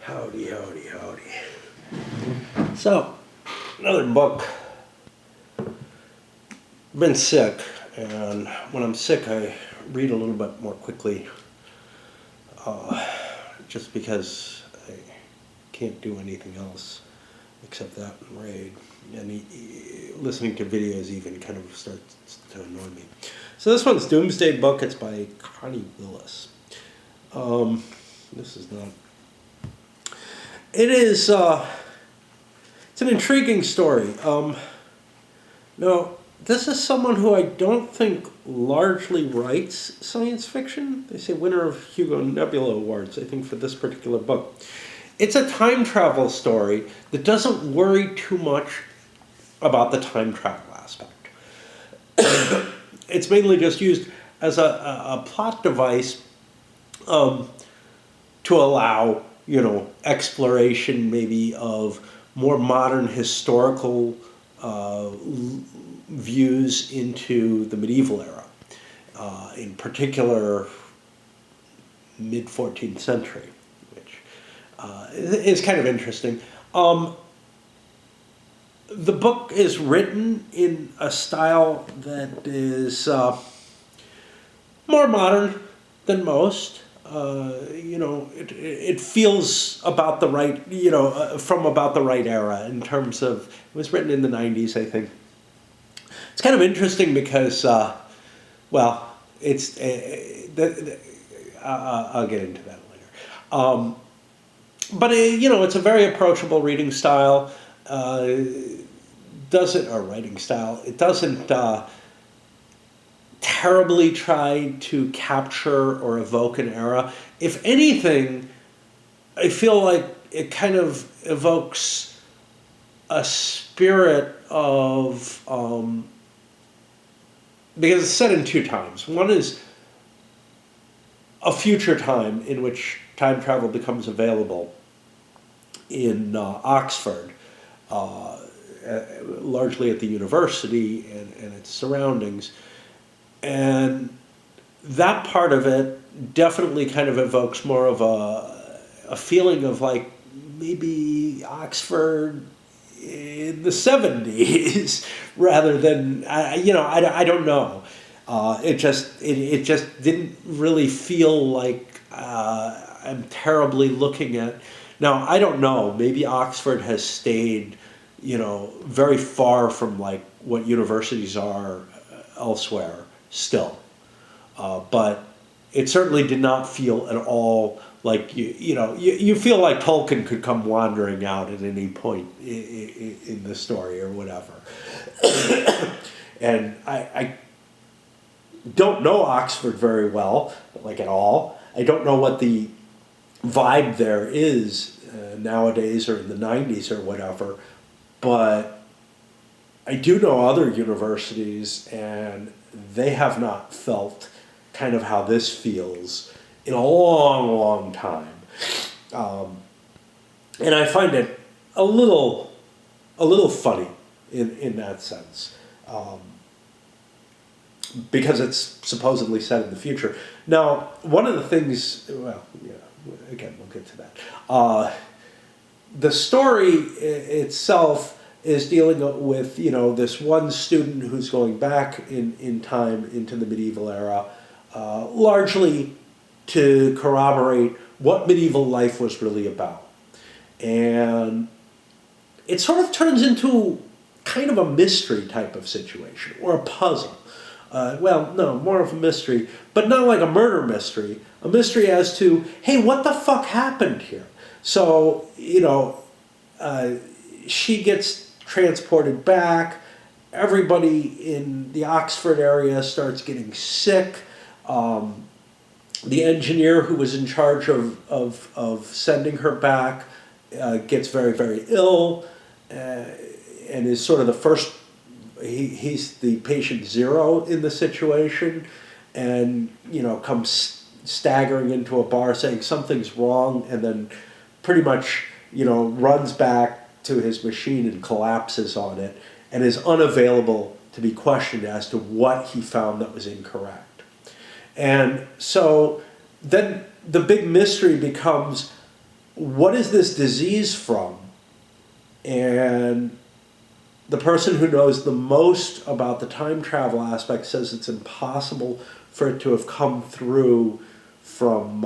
Howdy, howdy, howdy. So, another book. I've been sick, and when I'm sick, I read a little bit more quickly, just because I can't do anything else except that and read. And listening to videos even kind of starts to annoy me. So this one's Doomsday Book. It's by Connie Willis. This is not... It is, it's an intriguing story. Now, this is someone who I don't think largely writes science fiction. They say winner of Hugo Nebula Awards, I think, for this particular book. It's a time travel story that doesn't worry too much about the time travel aspect. It's mainly just used as a plot device to allow, exploration maybe of more modern historical views into the medieval era, in particular mid-14th century, which is kind of interesting. The book is written in a style that is more modern than most. It feels about the right, from about the right era in terms of, it was written in the 90s, I think. It's kind of interesting because, it's, I'll get into that later. But it's a very approachable reading style. Writing style. It doesn't terribly try to capture or evoke an era. If anything, I feel like it kind of evokes a spirit of, because it's set in two times. One is a future time in which time travel becomes available in Oxford, largely at the university and its surroundings. And that part of it definitely kind of evokes more of a feeling of like maybe Oxford in the 70s rather than, I don't know. It just didn't really feel like I'm terribly looking at. Now, I don't know, maybe Oxford has stayed, very far from like what universities are elsewhere still. But it certainly did not feel at all like, you feel like Tolkien could come wandering out at any point in the story or whatever. And I don't know Oxford very well, like at all. I don't know what the vibe there is nowadays or in the 90s or whatever, but I do know other universities, and they have not felt kind of how this feels in a long, long time. And I find it a little funny in that sense. Because it's supposedly set in the future. Now, one of the things, again, we'll get to that. The story itself is dealing with, this one student who's going back in time into the medieval era, largely to corroborate what medieval life was really about. And it sort of turns into kind of a mystery type of situation, or a puzzle. More of a mystery, but not like a murder mystery. A mystery as to, hey, what the fuck happened here? So, she gets transported back. Everybody in the Oxford area starts getting sick. The engineer who was in charge of sending her back gets very, very ill, and is sort of the first. He's the patient zero in the situation, and comes staggering into a bar saying something's wrong, and then pretty much runs back to his machine and collapses on it, and is unavailable to be questioned as to what he found that was incorrect. And so then the big mystery becomes, what is this disease from? And the person who knows the most about the time travel aspect says it's impossible for it to have come through from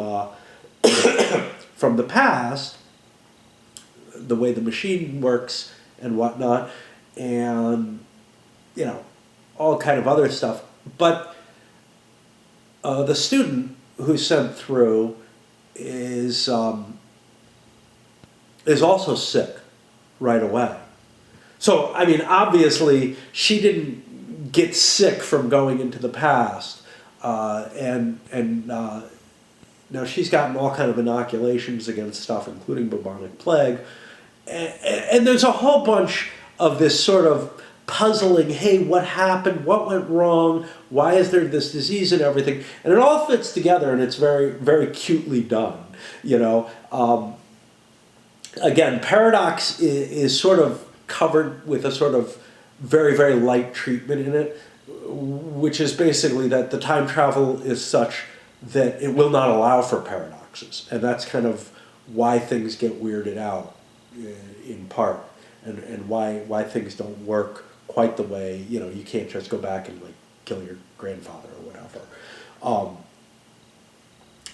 from the past, the way the machine works and whatnot, and you know, all kind of other stuff. But the student who's sent through is also sick right away. So, I mean, obviously, she didn't get sick from going into the past, and now she's gotten all kind of inoculations against stuff, including bubonic plague, and there's a whole bunch of this sort of puzzling, hey, what happened, what went wrong, why is there this disease and everything, and it all fits together, and it's very, very cutely done, you know. Again, paradox is sort of covered with a sort of very, very light treatment in it, which is basically that the time travel is such that it will not allow for paradoxes. And that's kind of why things get weirded out in part, and why things don't work quite the way, you know, you can't just go back and like kill your grandfather or whatever.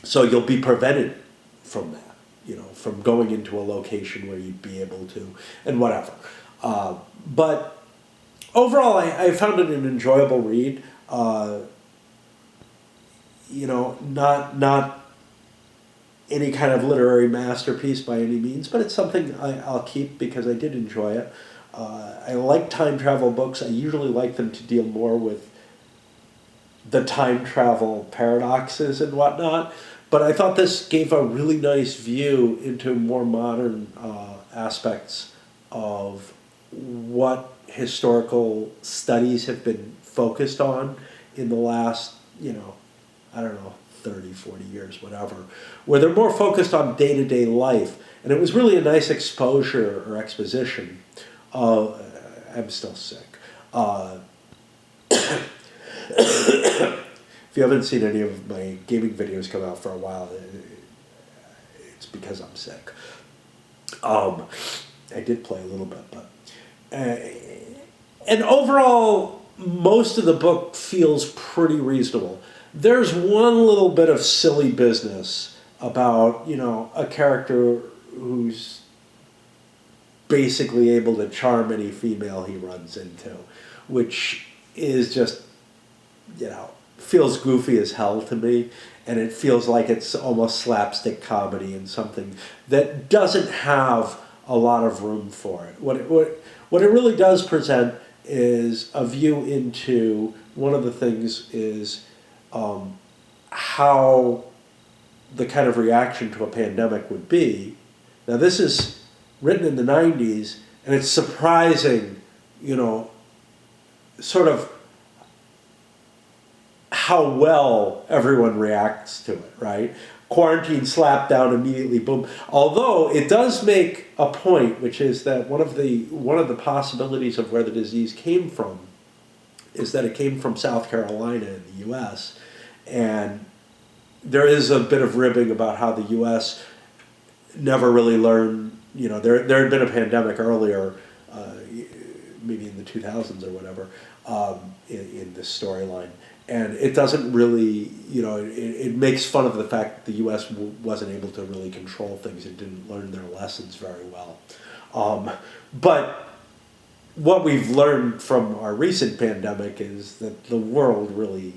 So you'll be prevented from that, you know, from going into a location where you'd be able to, and whatever. But overall, I found it an enjoyable read. You know, not any kind of literary masterpiece by any means, but it's something I'll keep because I did enjoy it. I like time travel books. I usually like them to deal more with the time travel paradoxes and whatnot, but I thought this gave a really nice view into more modern aspects of what historical studies have been focused on in the last, you know, I don't know, 30, 40 years, whatever, where they're more focused on day-to-day life. And it was really a nice exposure or exposition. I'm still sick. If you haven't seen any of my gaming videos come out for a while, it's because I'm sick. I did play a little bit, but... and overall, most of the book feels pretty reasonable. There's one little bit of silly business about, you know, a character who's basically able to charm any female he runs into, which is just, you know, feels goofy as hell to me, and it feels like it's almost slapstick comedy and something that doesn't have a lot of room for it. What it really does present is a view into, one of the things is how the kind of reaction to a pandemic would be. Now this is written in the 90s, and it's surprising, you know, sort of how well everyone reacts to it, right? Quarantine slapped down immediately, boom. Although it does make a point, which is that one of the possibilities of where the disease came from is that it came from South Carolina in the U.S., and there is a bit of ribbing about how the U.S. never really learned, you know, there had been a pandemic earlier, maybe in the 2000s or whatever, in this storyline. And it doesn't really, you know, it makes fun of the fact that the U.S. wasn't able to really control things. It didn't learn their lessons very well. But what we've learned from our recent pandemic is that the world really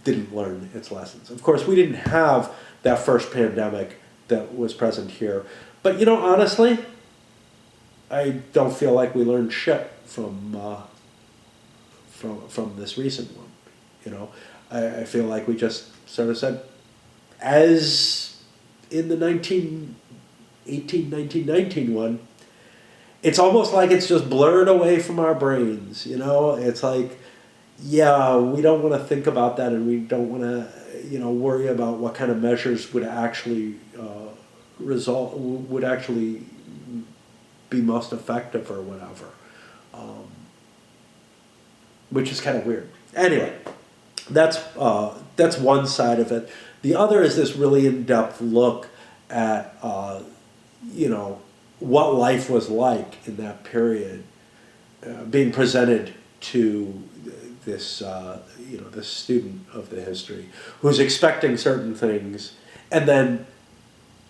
didn't learn its lessons. Of course, we didn't have that first pandemic that was present here. But, you know, honestly, I don't feel like we learned shit from this recent one. You know, I feel like we just sort of said, as in the 1919 one, it's almost like it's just blurred away from our brains. You know, it's like, yeah, we don't want to think about that, and we don't want to, you know, worry about what kind of measures would actually would actually be most effective or whatever, which is kind of weird. Anyway, that's one side of it. The other is this really in-depth look at you know, what life was like in that period, being presented to this you know, this student of the history who's expecting certain things, and then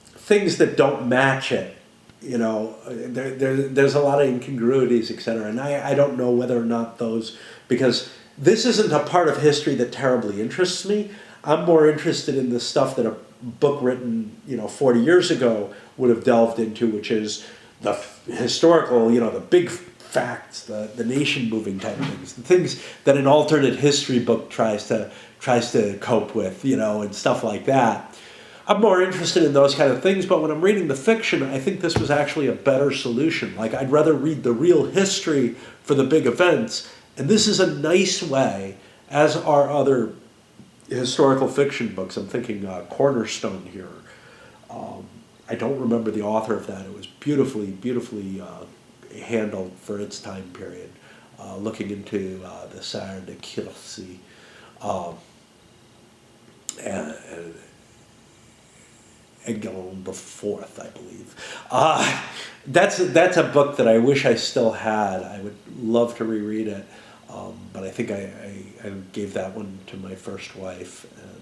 things that don't match it. You know, there's a lot of incongruities, etc. And I don't know whether or not those, because this isn't a part of history that terribly interests me. I'm more interested in the stuff that a book written, you know, 40 years ago would have delved into, which is the historical, you know, the big facts, the nation moving type things, the things that an alternate history book tries to cope with, you know, and stuff like that. I'm more interested in those kind of things, but when I'm reading the fiction, I think this was actually a better solution. Like, I'd rather read the real history for the big events, and this is a nice way, as are other historical fiction books. I'm thinking Cornerstone here. I don't remember the author of that. It was beautifully handled for its time period, looking into the Sire de Courcy. And Eglon the Fourth, I believe. That's a book that I wish I still had. I would love to reread it, but I think I gave that one to my first wife, and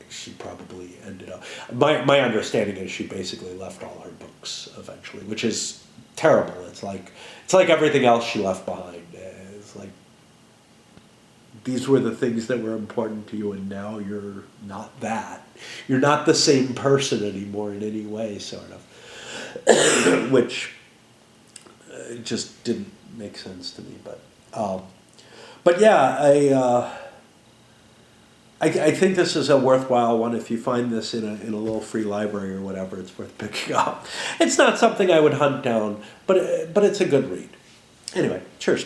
she probably ended up. My understanding is she basically left all her books eventually, which is terrible. It's like everything else she left behind. It's like, these were the things that were important to you, and now you're not that. You're not the same person anymore in any way, sort of. Which just didn't make sense to me. But yeah, I think this is a worthwhile one. If you find this in a little free library or whatever, it's worth picking up. It's not something I would hunt down, but it's a good read. Anyway, cheers.